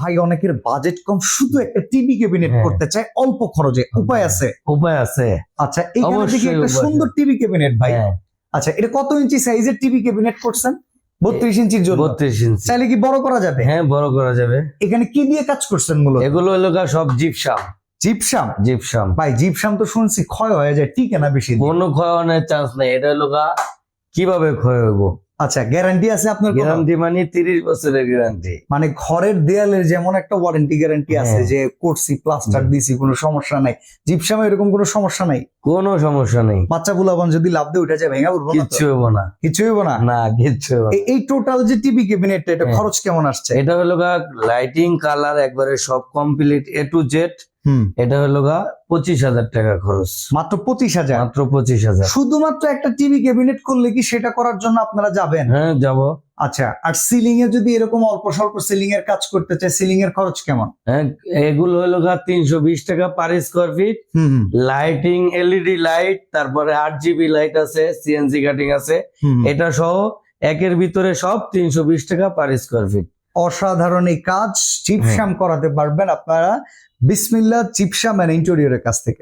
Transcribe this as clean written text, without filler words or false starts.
ভাই অনেকের বাজেট কম, শুধু একটা টিভি ক্যাবিনেট হ্যাঁ। করতে চায় অল্প খরচে, উপায় আছে? উপায় আছে। আচ্ছা, এইখানে দেখি অবশ্যই একটা উপায় সুন্দর টিভি ক্যাবিনেট ভাই। হ্যাঁ, আচ্ছা, এটা কত ইঞ্চি সাইজের টিভি ক্যাবিনেট করছেন? 32 ইঞ্চির জন্য 32 ইঞ্চি। চাইলে কি বড় করা যাবে? হ্যাঁ, বড় করা যাবে। এখানে কি দিয়ে কাজ করছেন মূলত? এগুলো হলো সব জিপসাম। জিপসাম? জিপসাম ভাই জিপসাম তো শুনছি ক্ষয় হয়ে যায়, টিকে না বেশি দিন। কোনো ক্ষয়ের চান্স নাই। এটা হলো কিভাবে ক্ষয় হইব? আচ্ছা, গ্যারান্টি আছে আপনার? গ্যারান্টি মানে 30 বছরের গ্যারান্টি। মানে ঘরের দেয়ালের যেমন একটা ওয়ারেন্টি গ্যারান্টি আছে, হ্যাঁ। যে করছি প্লাস্টার দিছি কোনো সমস্যা নাই, জিপসামে এরকম কোনো সমস্যা নাই? কোনো সমস্যা নেই। বাচ্চা বুলাবান যদি লাভ দিয়ে উঠে যায় ভেঙে পড়বো না তো? কিচ্ছু হইব না। কিছু হইব না? না, কিচ্ছু হইব না। এই টোটাল যে টিভি ক্যাবিনেটটা, এটা হ্যাঁ। খরচ কেমন আসছে? এটা হলো লাইটিং, কালার একবারে সব কমপ্লিট A to Z। এটা হলো 25,000 টাকা খরচ। মাত্র 25,000? মাত্র 25,000। শুধুমাত্র একটা টিভি ক্যাবিনেট করলে কি সেটা করার জন্য আপনারা যাবেন? হ্যাঁ, যাব। আচ্ছা, আর সিলিং এ যদি এরকম অল্প স্বল্প সিলিং এর কাজ করতে চায়, সিলিং এর খরচ কেমন? হ্যাঁ, এগুলো হলো 320 টাকা per square feet. Lighting, LED light, তারপরে 8GB লাইট আছে, সিএনসি কাটিং আছে, এটা সহ একের ভিতরে সব 320 টাকা পার স্কোয়ার ফিট। অসাধারণ এই কাজ জিপসাম করাতে পারবেন আপনারা বিসমিল্লাহ জিপসাম এন্ড ইন্টেরিয়রের কাছ থেকে।